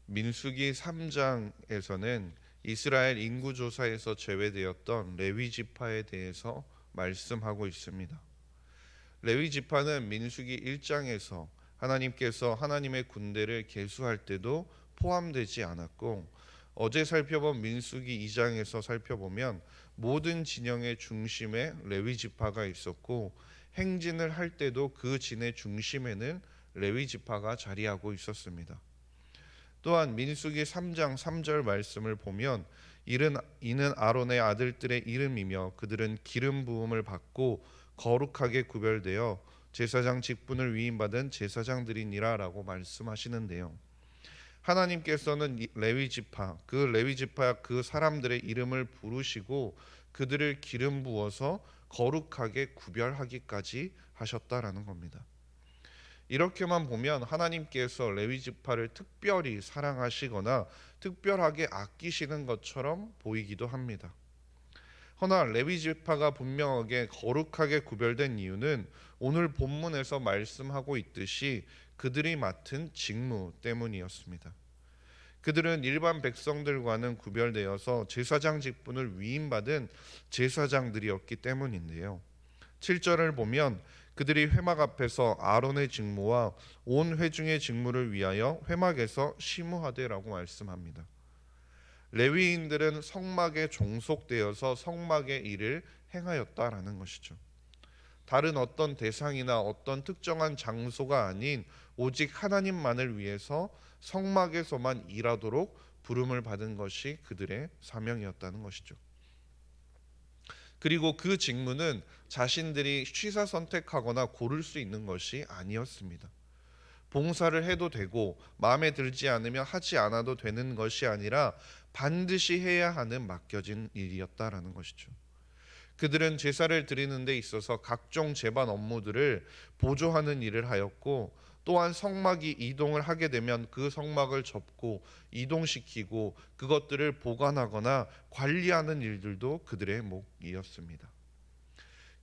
민수기 3장에서는 이스라엘 인구조사에서 제외되었던 레위 지파에 대해서 말씀하고 있습니다. 레위 지파는 민수기 1장에서 하나님께서 하나님의 군대를 계수할 때도 포함되지 않았고, 어제 살펴본 민수기 2장에서 살펴보면 모든 진영의 중심에 레위 지파가 있었고, 행진을 할 때도 그 진의 중심에는 레위 지파가 자리하고 있었습니다. 또한 민수기 3장 3절 말씀을 보면 이는 아론의 아들들의 이름이며 그들은 기름 부음을 받고 거룩하게 구별되어 제사장 직분을 위임받은 제사장들이니라 라고 말씀하시는데요. 하나님께서는 레위 지파, 그 사람들의 이름을 부르시고 그들을 기름 부어서 거룩하게 구별하기까지 하셨다라는 겁니다. 이렇게만 보면 하나님께서 레위 지파를 특별히 사랑하시거나 특별하게 아끼시는 것처럼 보이기도 합니다. 허나 레위 지파가 분명하게 거룩하게 구별된 이유는 오늘 본문에서 말씀하고 있듯이 그들이 맡은 직무 때문이었습니다. 그들은 일반 백성들과는 구별되어서 제사장 직분을 위임받은 제사장들이었기 때문인데요. 7절을 보면 그들이 회막 앞에서 아론의 직무와 온 회중의 직무를 위하여 회막에서 심우하되라고 말씀합니다. 레위인들은 성막에 종속되어서 성막의 일을 행하였다라는 것이죠. 다른 어떤 대상이나 어떤 특정한 장소가 아닌 오직 하나님만을 위해서 성막에서만 일하도록 부름을 받은 것이 그들의 사명이었다는 것이죠. 그리고 그 직무는 자신들이 취사 선택하거나 고를 수 있는 것이 아니었습니다. 봉사를 해도 되고 마음에 들지 않으면 하지 않아도 되는 것이 아니라 반드시 해야 하는 맡겨진 일이었다라는 것이죠. 그들은 제사를 드리는 데 있어서 각종 제반 업무들을 보조하는 일을 하였고, 또한 성막이 이동을 하게 되면 그 성막을 접고 이동시키고 그것들을 보관하거나 관리하는 일들도 그들의 몫이었습니다.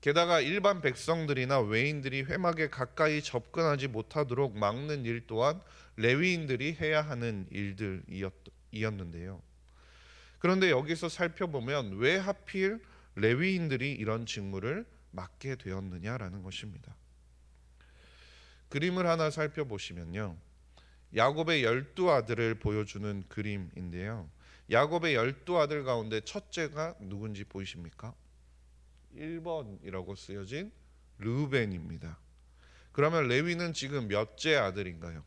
게다가 일반 백성들이나 외인들이 회막에 가까이 접근하지 못하도록 막는 일 또한 레위인들이 해야 하는 일들이었는데요. 그런데 여기서 살펴보면 왜 하필 레위인들이 이런 직무를 맡게 되었느냐라는 것입니다. 그림을 하나 살펴보시면요, 야곱의 12아들을 보여주는 그림인데요, 야곱의 12아들 가운데 첫째가 누군지 보이십니까? 1번이라고 쓰여진 르우벤입니다. 그러면 레위는 지금 몇째 아들인가요?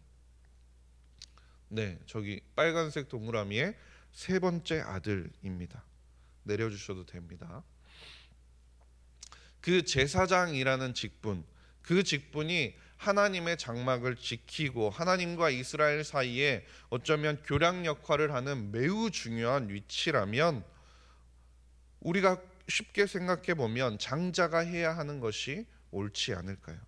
네, 저기 빨간색 동그라미의 세 번째 아들입니다. 내려주셔도 됩니다. 그 제사장이라는 직분, 그 직분이 하나님의 장막을 지키고 하나님과 이스라엘 사이에 어쩌면 교량 역할을 하는 매우 중요한 위치라면, 우리가 쉽게 생각해 보면 장자가 해야 하는 것이 옳지 않을까요?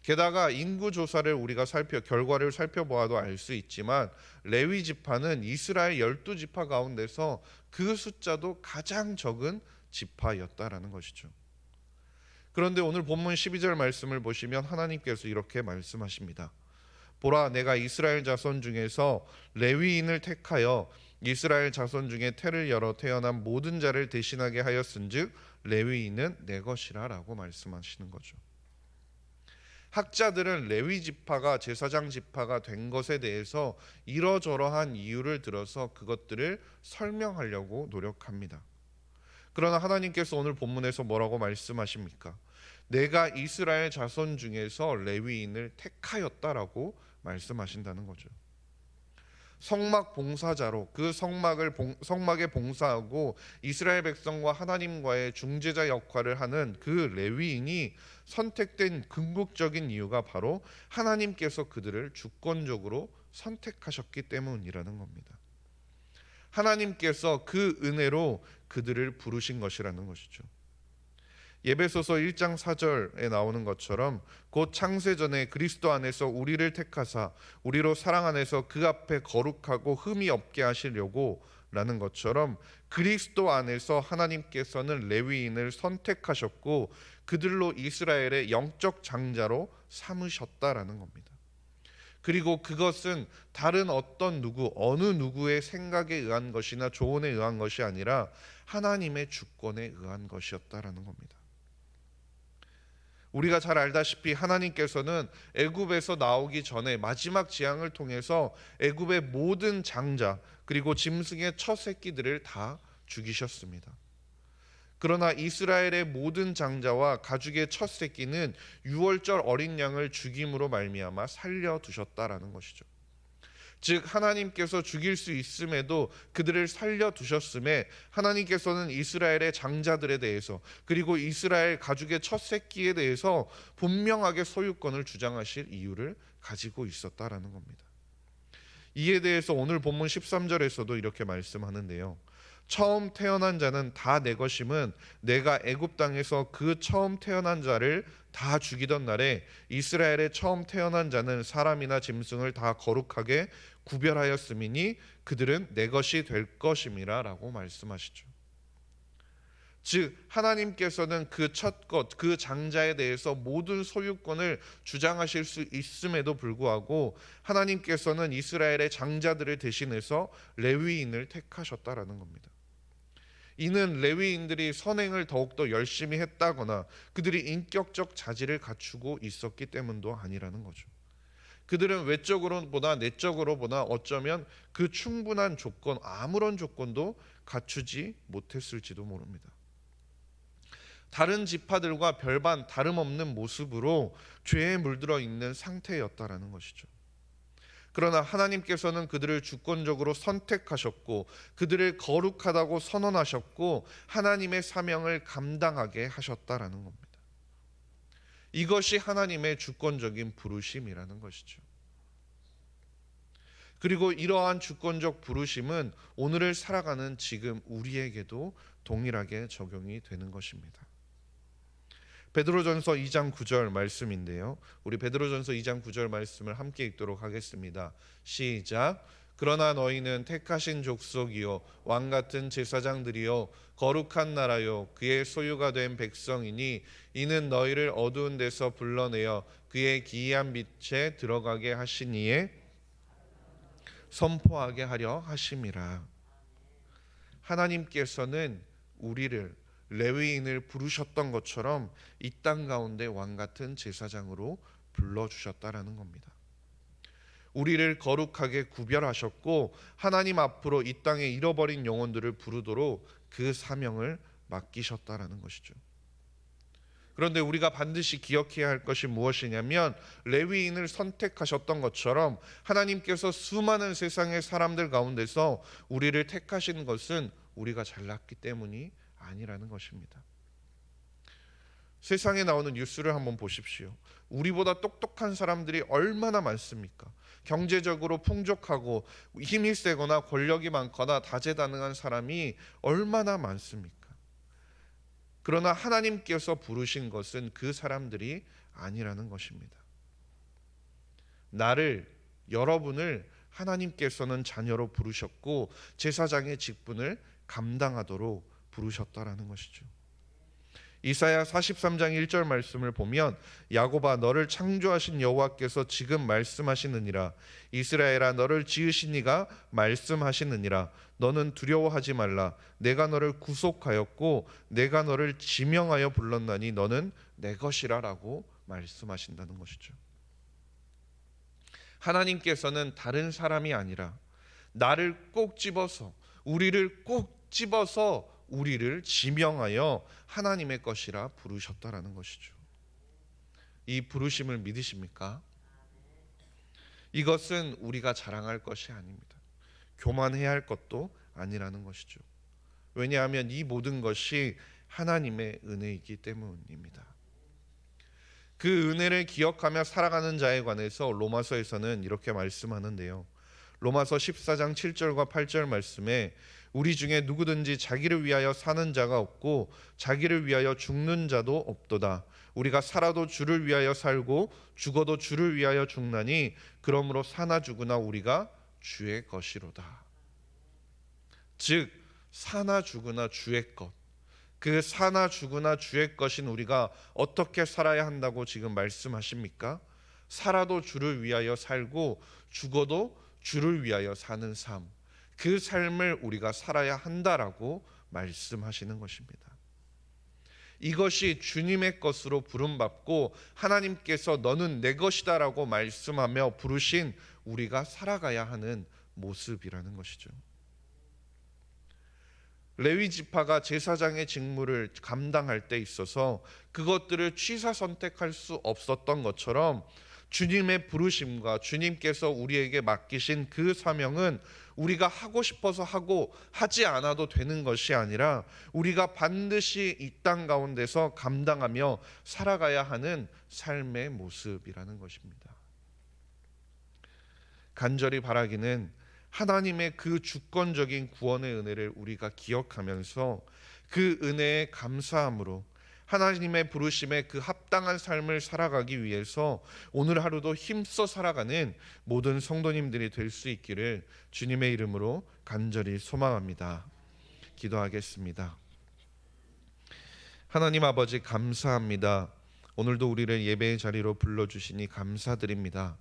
게다가 인구 조사를 우리가 결과를 살펴보아도 알 수 있지만 레위 지파는 이스라엘 12지파 가운데서 그 숫자도 가장 적은 지파였다라는 것이죠. 그런데 오늘 본문 12절 말씀을 보시면 하나님께서 이렇게 말씀하십니다. 보라, 내가 이스라엘 자손 중에서 레위인을 택하여 이스라엘 자손 중에 태를 열어 태어난 모든 자를 대신하게 하였은즉 레위인은 내 것이라 라고 말씀하시는 거죠. 학자들은 레위 지파가 제사장 지파가 된 것에 대해서 이러저러한 이유를 들어서 그것들을 설명하려고 노력합니다. 그러나 하나님께서 오늘 본문에서 뭐라고 말씀하십니까? 내가 이스라엘 자손 중에서 레위인을 택하였다라고 말씀하신다는 거죠. 성막 봉사자로 그 성막에 봉사하고 이스라엘 백성과 하나님과의 중재자 역할을 하는 그 레위인이 선택된 궁극적인 이유가 바로 하나님께서 그들을 주권적으로 선택하셨기 때문이라는 겁니다. 하나님께서 그 은혜로 그들을 부르신 것이라는 것이죠. 예배소서 1장 4절에 나오는 것처럼 곧 창세전에 그리스도 안에서 우리를 택하사 우리로 사랑 안에서 그 앞에 거룩하고 흠이 없게 하시려고 라는 것처럼 그리스도 안에서 하나님께서는 레위인을 선택하셨고 그들로 이스라엘의 영적 장자로 삼으셨다라는 겁니다. 그리고 그것은 다른 어떤 누구, 어느 누구의 생각에 의한 것이나 조언에 의한 것이 아니라 하나님의 주권에 의한 것이었다라는 겁니다. 우리가 잘 알다시피 하나님께서는 애굽에서 나오기 전에 마지막 재앙을 통해서 애굽의 모든 장자 그리고 짐승의 첫 새끼들을 다 죽이셨습니다. 그러나 이스라엘의 모든 장자와 가죽의 첫 새끼는 유월절 어린 양을 죽임으로 말미암아 살려두셨다라는 것이죠. 즉 하나님께서 죽일 수 있음에도 그들을 살려두셨음에 하나님께서는 이스라엘의 장자들에 대해서 그리고 이스라엘 가죽의 첫 새끼에 대해서 분명하게 소유권을 주장하실 이유를 가지고 있었다라는 겁니다. 이에 대해서 오늘 본문 13절에서도 이렇게 말씀하는데요. 처음 태어난 자는 다 내 것임은 내가 애굽 땅에서 그 처음 태어난 자를 다 죽이던 날에 이스라엘의 처음 태어난 자는 사람이나 짐승을 다 거룩하게 구별하였음이니 그들은 내 것이 될 것임이라 라고 말씀하시죠. 즉 하나님께서는 그 첫 것, 그 장자에 대해서 모든 소유권을 주장하실 수 있음에도 불구하고 하나님께서는 이스라엘의 장자들을 대신해서 레위인을 택하셨다라는 겁니다. 이는 레위인들이 선행을 더욱더 열심히 했다거나 그들이 인격적 자질을 갖추고 있었기 때문도 아니라는 거죠. 그들은 외적으로 보나 내적으로 보나 어쩌면 그 충분한 조건, 아무런 조건도 갖추지 못했을지도 모릅니다. 다른 지파들과 별반 다름없는 모습으로 죄에 물들어 있는 상태였다라는 것이죠. 그러나 하나님께서는 그들을 주권적으로 선택하셨고 그들을 거룩하다고 선언하셨고 하나님의 사명을 감당하게 하셨다라는 겁니다. 이것이 하나님의 주권적인 부르심이라는 것이죠. 그리고 이러한 주권적 부르심은 오늘을 살아가는 지금 우리에게도 동일하게 적용이 되는 것입니다. 베드로전서 2장 9절 말씀인데요. 우리 베드로전서 2장 9절 말씀을 함께 읽도록 하겠습니다. 시작. 그러나 너희는 택하신 족속이요 왕 같은 제사장들이요 거룩한 나라요 그의 소유가 된 백성이니 이는 너희를 어두운 데서 불러내어 그의 기이한 빛에 들어가게 하시니에 선포하게 하려 하심이라. 하나님께서는 우리를 레위인을 부르셨던 것처럼 이 땅 가운데 왕 같은 제사장으로 불러주셨다라는 겁니다. 우리를 거룩하게 구별하셨고 하나님 앞으로 이 땅에 잃어버린 영혼들을 부르도록 그 사명을 맡기셨다라는 것이죠. 그런데 우리가 반드시 기억해야 할 것이 무엇이냐면 레위인을 선택하셨던 것처럼 하나님께서 수많은 세상의 사람들 가운데서 우리를 택하신 것은 우리가 잘났기 때문이 아니라는 것입니다. 세상에 나오는 뉴스를 한번 보십시오. 우리보다 똑똑한 사람들이 얼마나 많습니까? 경제적으로 풍족하고 힘이 세거나 권력이 많거나 다재다능한 사람이 얼마나 많습니까? 그러나 하나님께서 부르신 것은 그 사람들이 아니라는 것입니다. 나를, 여러분을 하나님께서는 자녀로 부르셨고 제사장의 직분을 감당하도록 부르셨다라는 것이죠. 이사야 43장 1절 말씀을 보면 야곱아 너를 창조하신 여호와께서 지금 말씀하시느니라 이스라엘아 너를 지으신 이가 말씀하시느니라 너는 두려워하지 말라 내가 너를 구속하였고 내가 너를 지명하여 불렀나니 너는 내 것이라 라고 말씀하신다는 것이죠. 하나님께서는 다른 사람이 아니라 나를 꼭 집어서 우리를 꼭 집어서 우리를 지명하여 하나님의 것이라 부르셨다라는 것이죠. 이 부르심을 믿으십니까? 이것은 우리가 자랑할 것이 아닙니다. 교만해야 할 것도 아니라는 것이죠. 왜냐하면 이 모든 것이 하나님의 은혜이기 때문입니다. 그 은혜를 기억하며 살아가는 자에 관해서 로마서에서는 이렇게 말씀하는데요. 로마서 14장 7절과 8절 말씀에 우리 중에 누구든지 자기를 위하여 사는 자가 없고 자기를 위하여 죽는 자도 없도다. 우리가 살아도 주를 위하여 살고 죽어도 주를 위하여 죽나니 그러므로 사나 죽으나 우리가 주의 것이로다. 즉 사나 죽으나 주의 것, 그 사나 죽으나 주의 것인 우리가 어떻게 살아야 한다고 지금 말씀하십니까? 살아도 주를 위하여 살고 죽어도 주를 위하여 사는 삶, 그 삶을 우리가 살아야 한다라고 말씀하시는 것입니다. 이것이 주님의 것으로 부름받고 하나님께서 너는 내 것이다라고 말씀하며 부르신 우리가 살아가야 하는 모습이라는 것이죠. 레위 지파가 제사장의 직무를 감당할 때 있어서 그것들을 취사 선택할 수 없었던 것처럼 주님의 부르심과 주님께서 우리에게 맡기신 그 사명은 우리가 하고 싶어서 하고 하지 않아도 되는 것이 아니라 우리가 반드시 이 땅 가운데서 감당하며 살아가야 하는 삶의 모습이라는 것입니다. 간절히 바라기는 하나님의 그 주권적인 구원의 은혜를 우리가 기억하면서 그 은혜에 감사함으로 하나님의 부르심에 그 합당한 삶을 살아가기 위해서 오늘 하루도 힘써 살아가는 모든 성도님들이 될 수 있기를 주님의 이름으로 간절히 소망합니다. 기도하겠습니다. 하나님 아버지, 감사합니다. 오늘도 우리를 예배의 자리로 불러주시니 감사드립니다.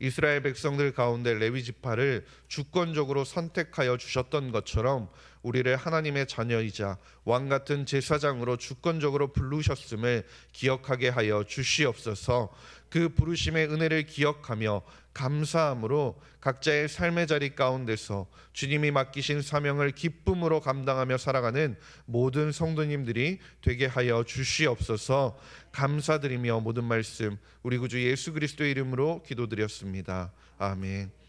이스라엘 백성들 가운데 레위 지파를 주권적으로 선택하여 주셨던 것처럼 우리를 하나님의 자녀이자 왕 같은 제사장으로 주권적으로 부르셨음을 기억하게 하여 주시옵소서. 그 부르심의 은혜를 기억하며 감사함으로 각자의 삶의 자리 가운데서 주님이 맡기신 사명을 기쁨으로 감당하며 살아가는 모든 성도님들이 되게 하여 주시옵소서. 감사드리며 모든 말씀 우리 구주 예수 그리스도의 이름으로 기도드렸습니다. 아멘.